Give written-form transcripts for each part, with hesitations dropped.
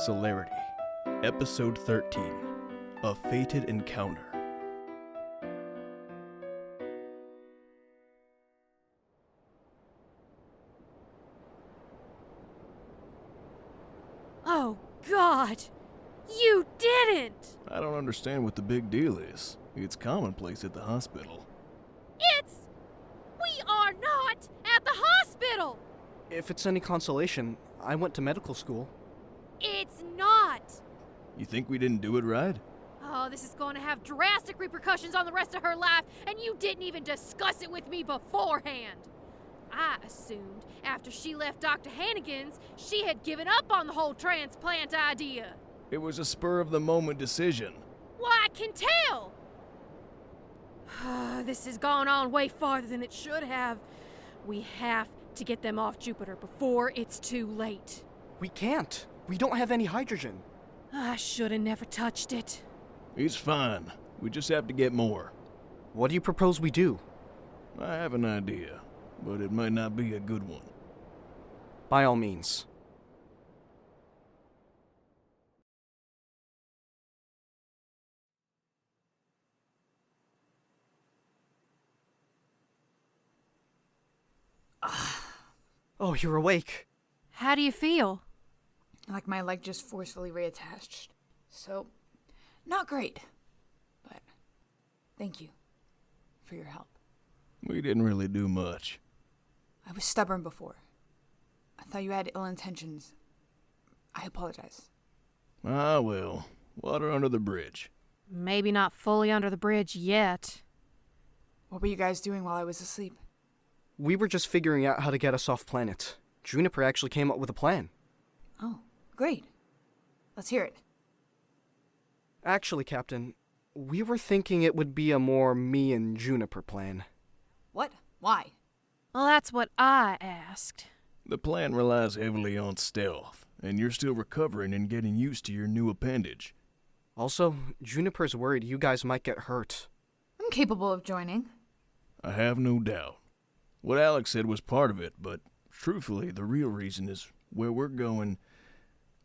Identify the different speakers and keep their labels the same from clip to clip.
Speaker 1: Solarity, Episode 13, A Fated Encounter.
Speaker 2: Oh, God! You didn't!
Speaker 1: I don't understand what the big deal is. It's commonplace at the hospital.
Speaker 2: We are not at the hospital!
Speaker 3: If it's any consolation, I went to medical school.
Speaker 2: It's not!
Speaker 1: You think we didn't do it right?
Speaker 2: Oh, this is going to have drastic repercussions on the rest of her life, and you didn't even discuss it with me beforehand. I assumed after she left Dr. Hannigan's, she had given up on the whole transplant idea.
Speaker 1: It was a spur-of-the-moment decision.
Speaker 2: Well, I can tell! This has gone on way farther than it should have. We have to get them off Jupiter before it's too late.
Speaker 3: We can't. We don't have any hydrogen.
Speaker 2: I should have never touched it.
Speaker 1: It's fine. We just have to get more.
Speaker 3: What do you propose we do?
Speaker 1: I have an idea, but it might not be a good one.
Speaker 3: By all means. Oh, you're awake.
Speaker 2: How do you feel?
Speaker 4: Like my leg just forcefully reattached. So, not great. But, thank you for your help.
Speaker 1: We didn't really do much.
Speaker 4: I was stubborn before. I thought you had ill intentions. I apologize.
Speaker 1: Ah, well, water under the bridge.
Speaker 2: Maybe not fully under the bridge yet.
Speaker 4: What were you guys doing while I was asleep?
Speaker 3: We were just figuring out how to get us off planet. Juniper actually came up with a plan.
Speaker 4: Oh, great. Let's hear it.
Speaker 3: Actually, Captain, we were thinking it would be a more me and Juniper plan.
Speaker 4: What? Why?
Speaker 2: Well, that's what I asked.
Speaker 1: The plan relies heavily on stealth, and you're still recovering and getting used to your new appendage.
Speaker 3: Also, Juniper's worried you guys might get hurt.
Speaker 4: I'm capable of joining.
Speaker 1: I have no doubt. What Alex said was part of it, but truthfully, the real reason is where we're going.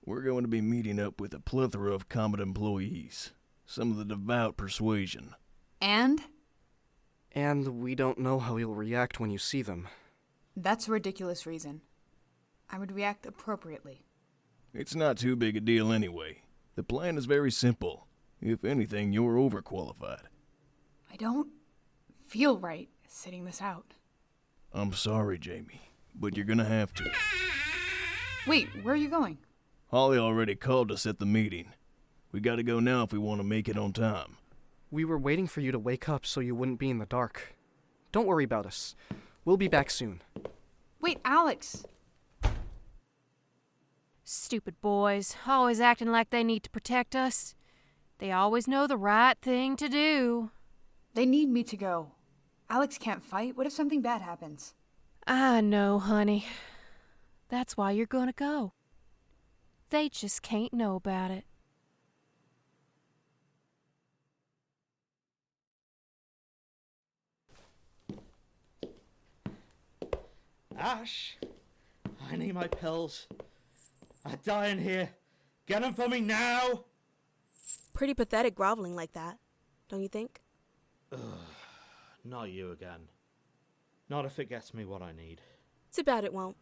Speaker 1: We're going to be meeting up with a plethora of Comet employees, some of the devout persuasion.
Speaker 4: And?
Speaker 3: And we don't know how he'll react when you see them.
Speaker 4: That's a ridiculous reason. I would react appropriately.
Speaker 1: It's not too big a deal anyway. The plan is very simple. If anything, you're overqualified.
Speaker 4: I don't feel right sitting this out.
Speaker 1: I'm sorry, Jaime, but you're gonna have to.
Speaker 4: Wait, where are you going?
Speaker 1: Holly already called us at the meeting. We gotta go now if we want to make it on time.
Speaker 3: We were waiting for you to wake up so you wouldn't be in the dark. Don't worry about us. We'll be back soon.
Speaker 4: Wait, Alex!
Speaker 2: Stupid boys, always acting like they need to protect us. They always know the right thing to do.
Speaker 4: They need me to go. Alex can't fight. What if something bad happens?
Speaker 2: I know, honey. That's why you're gonna go. They just can't know about it.
Speaker 5: Ash, I need my pills. I die in here. Get them for me now.
Speaker 6: Pretty pathetic groveling like that, don't you think?
Speaker 5: Ugh, not you again. Not if it gets me what I need.
Speaker 6: Too bad it won't.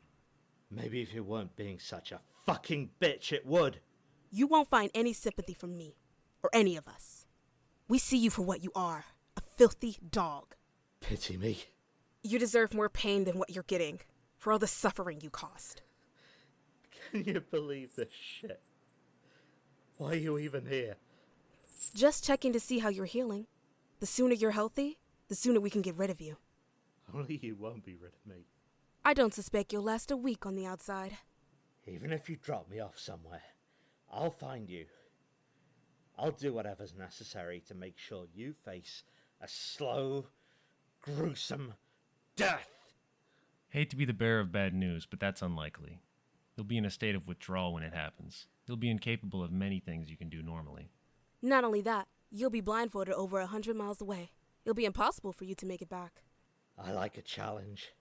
Speaker 5: Maybe if you weren't being such a fucking bitch, it would.
Speaker 6: You won't find any sympathy from me, or any of us. We see you for what you are, a filthy dog.
Speaker 5: Pity me.
Speaker 6: You deserve more pain than what you're getting, for all the suffering you caused.
Speaker 5: Can you believe this shit? Why are you even here?
Speaker 6: Just checking to see how you're healing. The sooner you're healthy, the sooner we can get rid of you.
Speaker 5: Only you won't be rid of me.
Speaker 6: I don't suspect you'll last a week on the outside.
Speaker 5: Even if you drop me off somewhere, I'll find you. I'll do whatever's necessary to make sure you face a slow, gruesome death.
Speaker 7: Hate to be the bearer of bad news, but that's unlikely. You'll be in a state of withdrawal when it happens. You'll be incapable of many things you can do normally.
Speaker 6: Not only that, you'll be blindfolded over 100 miles away. It'll be impossible for you to make it back.
Speaker 5: I like a challenge.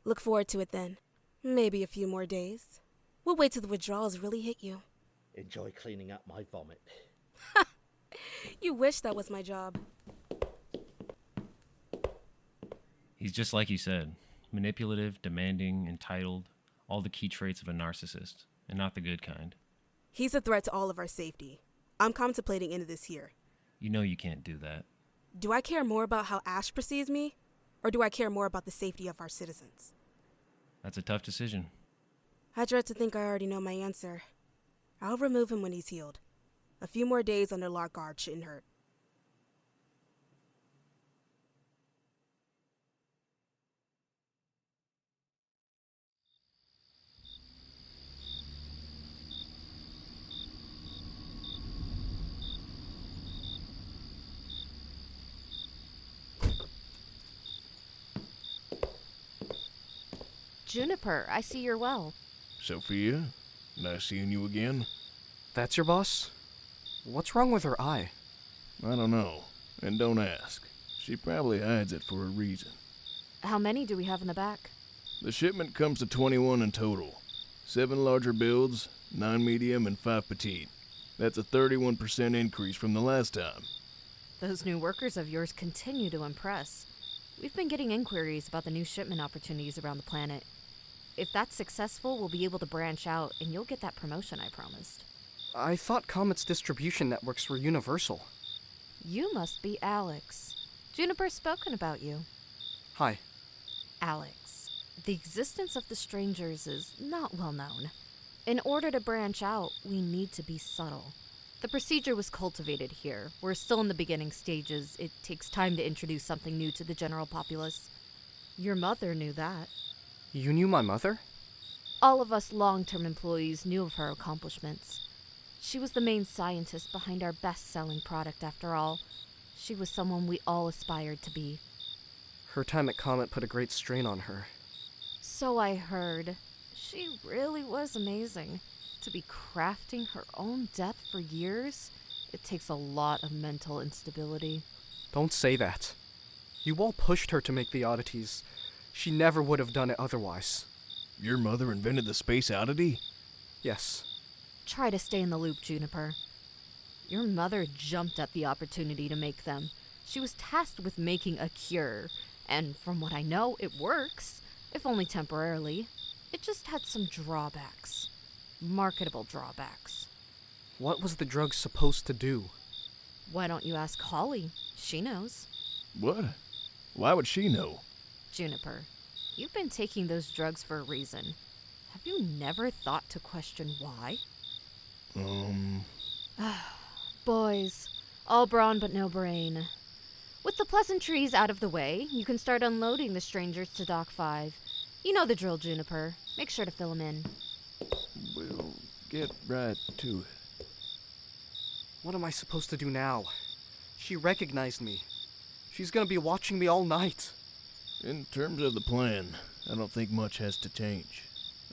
Speaker 6: Look forward to it then. Maybe a few more days. We'll wait till the withdrawals really hit you.
Speaker 5: enjoy cleaning up my vomit.
Speaker 6: You wish that was my job.
Speaker 7: He's just like you said. Manipulative, demanding, entitled, all the key traits of a narcissist, and not the good kind.
Speaker 6: He's a threat to all of our safety. I'm contemplating into this here.
Speaker 7: You know you can't do that.
Speaker 6: Do I care more about how Ash perceives me, or do I care more about the safety of our citizens?
Speaker 7: That's a tough decision.
Speaker 6: I dread to think I already know my answer. I'll remove him when he's healed. A few more days under lock guard shouldn't hurt.
Speaker 2: Juniper, I see you're well.
Speaker 1: Sophia, nice seeing you again.
Speaker 3: That's your boss? What's wrong with her eye?
Speaker 1: I don't know, and don't ask. She probably hides it for a reason.
Speaker 2: How many do we have in the back?
Speaker 1: The shipment comes to 21 in total. 7 larger builds, 9 medium, and 5 petite. That's a 31% increase from the last time.
Speaker 2: Those new workers of yours continue to impress. We've been getting inquiries about the new shipment opportunities around the planet. If that's successful, we'll be able to branch out, and you'll get that promotion I promised.
Speaker 3: I thought Comet's distribution networks were universal.
Speaker 2: You must be Alex. Juniper's spoken about you.
Speaker 3: Hi.
Speaker 2: Alex, the existence of the strangers is not well known. In order to branch out, we need to be subtle. The procedure was cultivated here. We're still in the beginning stages. It takes time to introduce something new to the general populace. Your mother knew that.
Speaker 3: You knew my mother?
Speaker 2: All of us long-term employees knew of her accomplishments. She was the main scientist behind our best-selling product, after all. She was someone we all aspired to be.
Speaker 3: Her time at Comet put a great strain on her.
Speaker 2: So I heard. She really was amazing. To be crafting her own death for years, it takes a lot of mental instability.
Speaker 3: Don't say that. You all pushed her to make the oddities. She never would have done it otherwise.
Speaker 1: Your mother invented the space oddity?
Speaker 3: Yes.
Speaker 2: Try to stay in the loop, Juniper. Your mother jumped at the opportunity to make them. She was tasked with making a cure, and from what I know, it works, if only temporarily. It just had some drawbacks. Marketable drawbacks.
Speaker 3: What was the drug supposed to do?
Speaker 2: Why don't you ask Holly? She knows.
Speaker 1: What? Why would she know?
Speaker 2: Juniper, you've been taking those drugs for a reason. Have you never thought to question why? Boys, all brawn but no brain. With the pleasantries out of the way, you can start unloading the strangers to Dock 5. You know the drill, Juniper. Make sure to fill them in.
Speaker 1: We'll get right to it.
Speaker 3: What am I supposed to do now? She recognized me. She's gonna be watching me all night.
Speaker 1: In terms of the plan, I don't think much has to change.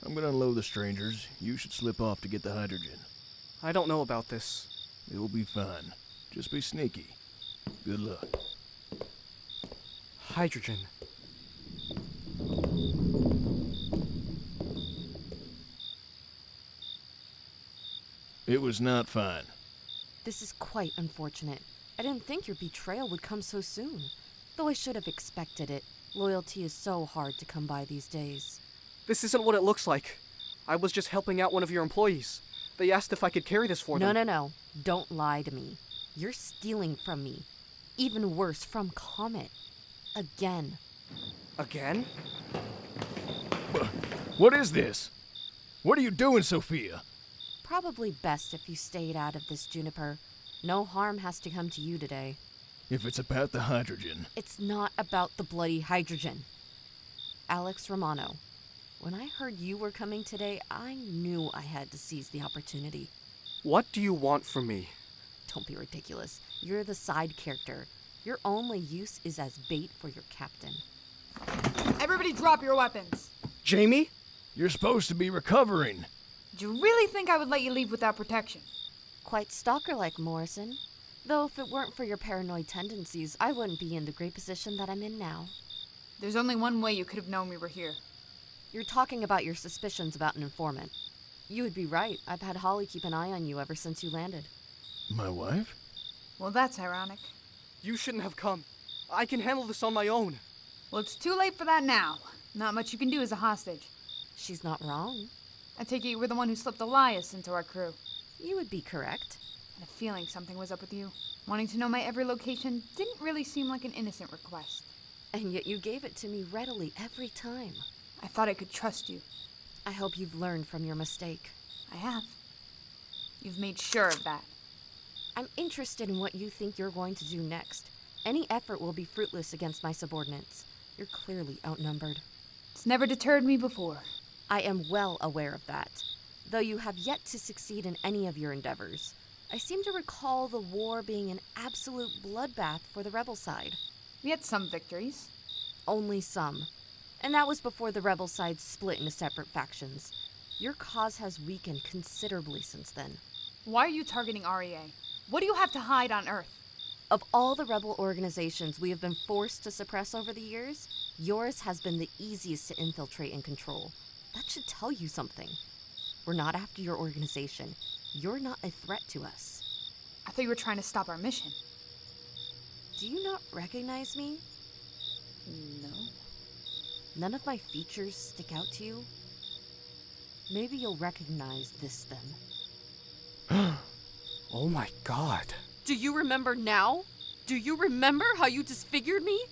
Speaker 1: I'm gonna unload the strangers. You should slip off to get the hydrogen.
Speaker 3: I don't know about this.
Speaker 1: It'll be fine. Just be sneaky. Good luck.
Speaker 3: Hydrogen.
Speaker 1: It was not fine.
Speaker 2: This is quite unfortunate. I didn't think your betrayal would come so soon. Though I should have expected it. Loyalty is so hard to come by these days.
Speaker 3: This isn't what it looks like. I was just helping out one of your employees. They asked if I could carry this for them.
Speaker 2: No. Don't lie to me. You're stealing from me. Even worse, from Comet. Again.
Speaker 3: Again?
Speaker 1: What is this? What are you doing, Sophia?
Speaker 2: Probably best if you stayed out of this, Juniper. No harm has to come to you today.
Speaker 1: If it's about the hydrogen.
Speaker 2: It's not about the bloody hydrogen. Alex Romano, when I heard you were coming today, I knew I had to seize the opportunity.
Speaker 3: What do you want from me?
Speaker 2: Don't be ridiculous. You're the side character. Your only use is as bait for your captain.
Speaker 4: Everybody drop your weapons.
Speaker 3: Jaime?
Speaker 1: You're supposed to be recovering.
Speaker 4: Do you really think I would let you leave without protection?
Speaker 2: Quite stalker-like, Morrison. Though if it weren't for your paranoid tendencies, I wouldn't be in the great position that I'm in now.
Speaker 4: There's only one way you could have known we were here.
Speaker 2: You're talking about your suspicions about an informant.
Speaker 8: You would be right. I've had Holly keep an eye on you ever since you landed.
Speaker 1: My wife?
Speaker 4: Well, that's ironic.
Speaker 3: You shouldn't have come. I can handle this on my own.
Speaker 4: Well, it's too late for that now. Not much you can do as a hostage.
Speaker 8: She's not wrong.
Speaker 4: I take it you were the one who slipped Elias into our crew.
Speaker 8: You would be correct.
Speaker 4: I had a feeling something was up with you. Wanting to know my every location didn't really seem like an innocent request.
Speaker 8: And yet you gave it to me readily every time.
Speaker 4: I thought I could trust you.
Speaker 8: I hope you've learned from your mistake.
Speaker 4: I have. You've made sure of that.
Speaker 8: I'm interested in what you think you're going to do next. Any effort will be fruitless against my subordinates. You're clearly outnumbered.
Speaker 4: It's never deterred me before.
Speaker 8: I am well aware of that. Though you have yet to succeed in any of your endeavors. I seem to recall the war being an absolute bloodbath for the rebel side.
Speaker 4: We had some victories.
Speaker 8: Only some. And that was before the rebel side split into separate factions. Your cause has weakened considerably since then.
Speaker 4: Why are you targeting REA? What do you have to hide on Earth?
Speaker 8: Of all the rebel organizations we have been forced to suppress over the years, yours has been the easiest to infiltrate and control. That should tell you something. We're not after your organization. You're not a threat to us.
Speaker 4: I thought you were trying to stop our mission.
Speaker 8: Do you not recognize me?
Speaker 4: No.
Speaker 8: None of my features stick out to you? Maybe you'll recognize this then.
Speaker 3: Oh my god.
Speaker 8: Do you remember now? Do you remember how you disfigured me?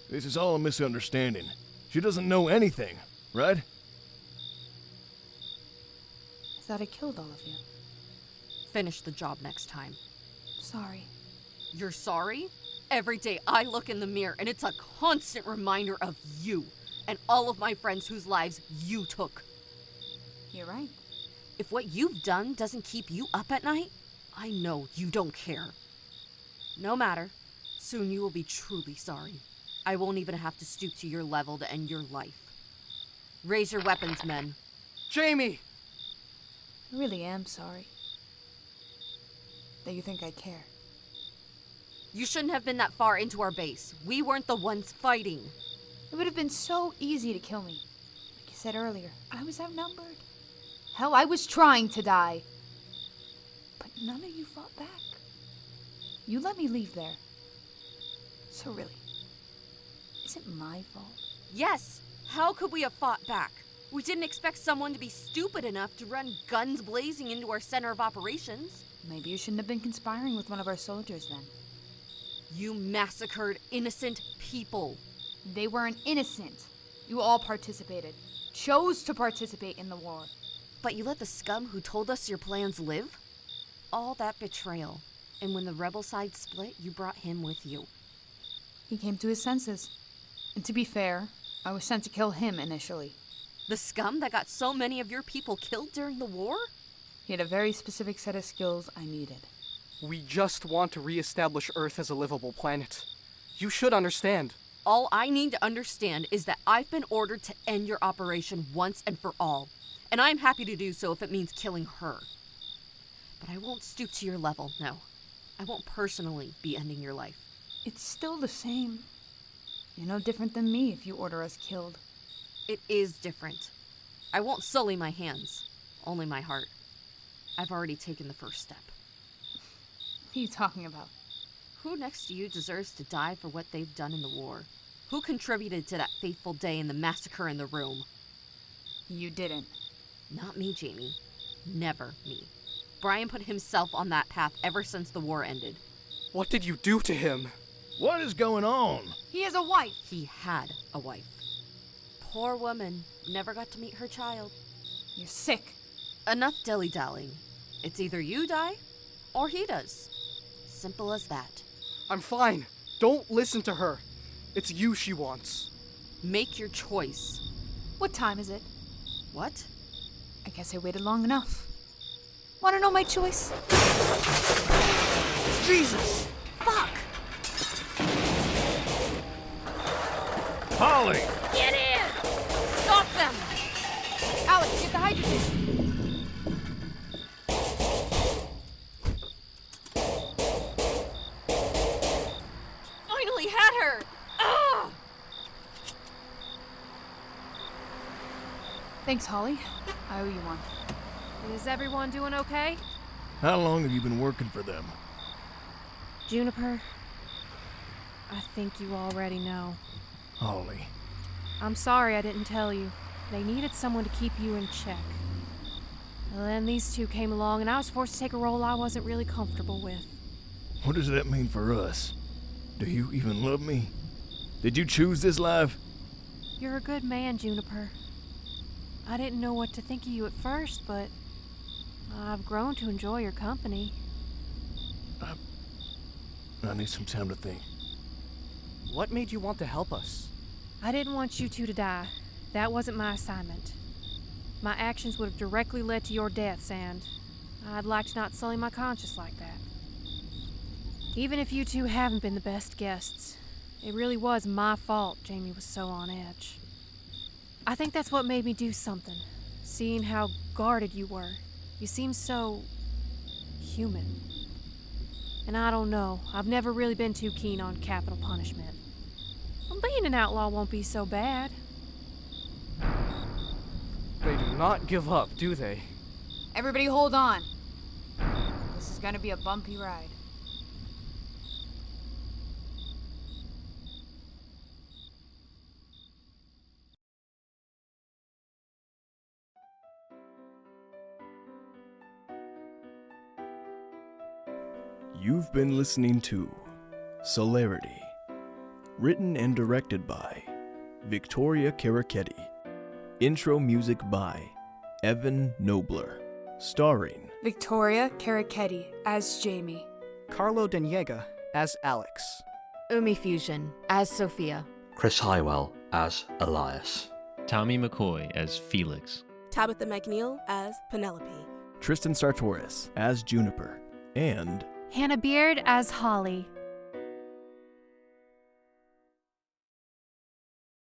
Speaker 1: This is all a misunderstanding. She doesn't know anything, right?
Speaker 4: I thought I killed all of you.
Speaker 8: Finish the job next time.
Speaker 4: Sorry.
Speaker 8: You're sorry? Every day I look in the mirror and it's a constant reminder of you and all of my friends whose lives you took.
Speaker 4: You're right.
Speaker 8: If what you've done doesn't keep you up at night, I know you don't care. No matter. Soon you will be truly sorry. I won't even have to stoop to your level to end your life. Raise your weapons, men.
Speaker 3: Jaime!
Speaker 4: I really am sorry. That you think I care.
Speaker 8: You shouldn't have been that far into our base. We weren't the ones fighting.
Speaker 4: It would have been so easy to kill me. Like you said earlier, I was outnumbered. Hell, I was trying to die. But none of you fought back. You let me leave there. So really, is it my fault?
Speaker 8: Yes. How could we have fought back? We didn't expect someone to be stupid enough to run guns blazing into our center of operations.
Speaker 4: Maybe you shouldn't have been conspiring with one of our soldiers then.
Speaker 8: You massacred innocent people.
Speaker 4: They weren't innocent. You all participated. Chose to participate in the war.
Speaker 8: But you let the scum who told us your plans live? All that betrayal. And when the rebel side split, you brought him with you.
Speaker 4: He came to his senses. And to be fair, I was sent to kill him initially.
Speaker 8: The scum that got so many of your people killed during the war?
Speaker 4: He had a very specific set of skills I needed.
Speaker 3: We just want to re-establish Earth as a livable planet. You should understand.
Speaker 8: All I need to understand is that I've been ordered to end your operation once and for all. And I'm happy to do so if it means killing her. But I won't stoop to your level, no. I won't personally be ending your life.
Speaker 4: It's still the same. You're no different than me if you order us killed.
Speaker 8: It is different. I won't sully my hands, only my heart. I've already taken the first step.
Speaker 4: What are you talking about?
Speaker 8: Who next to you deserves to die for what they've done in the war? Who contributed to that fateful day and the massacre in the room?
Speaker 4: You didn't.
Speaker 8: Not me, Jaime. Never me. Brian put himself on that path ever since the war ended.
Speaker 3: What did you do to him?
Speaker 1: What is going on?
Speaker 4: He has a wife!
Speaker 8: He had a wife. Poor woman. Never got to meet her child.
Speaker 4: You're sick.
Speaker 8: Enough dilly-dallying. It's either you die, or he does. Simple as that.
Speaker 3: I'm fine. Don't listen to her. It's you she wants.
Speaker 8: Make your choice.
Speaker 4: What time is it?
Speaker 8: What?
Speaker 4: I guess I waited long enough. Want to know my choice?
Speaker 8: Jesus! Fuck!
Speaker 1: Holly!
Speaker 2: Get in!
Speaker 8: Stop them!
Speaker 4: Alex, get the hydrogen!
Speaker 8: Finally had her! Ah!
Speaker 4: Thanks, Holly. I owe you one.
Speaker 2: Is everyone doing okay?
Speaker 1: How long have you been working for them?
Speaker 2: Juniper, I think you already know.
Speaker 1: Holly.
Speaker 2: I'm sorry I didn't tell you. They needed someone to keep you in check. Well, then these two came along and I was forced to take a role I wasn't really comfortable with.
Speaker 1: What does that mean for us? Do you even love me? Did you choose this life?
Speaker 2: You're a good man, Juniper. I didn't know what to think of you at first, but I've grown to enjoy your company.
Speaker 1: I need some time to think.
Speaker 3: What made you want to help us?
Speaker 2: I didn't want you two to die. That wasn't my assignment. My actions would have directly led to your deaths, and I'd like to not sully my conscience like that. Even if you two haven't been the best guests, it really was my fault Jaime was so on edge. I think that's what made me do something. Seeing how guarded you were. You seemed so human. And I don't know, I've never really been too keen on capital punishment. Well, being an outlaw won't be so bad.
Speaker 3: They do not give up, do they?
Speaker 4: Everybody hold on. This is gonna be a bumpy ride.
Speaker 1: You've been listening to Solarity, written and directed by Victoria Cherichetti. Intro music by Evan Nobler. Starring
Speaker 9: Victoria Cherichetti as Jaime.
Speaker 3: Carlo Deniega as Alex.
Speaker 8: Umifusion as Sophia.
Speaker 5: Chris Highwell as Elias.
Speaker 7: Tommie McCoy as Felix.
Speaker 6: Tabetha McNeal as Penelope.
Speaker 1: Tristan Sartoris as Juniper. And
Speaker 2: Hannah Beard as Holly.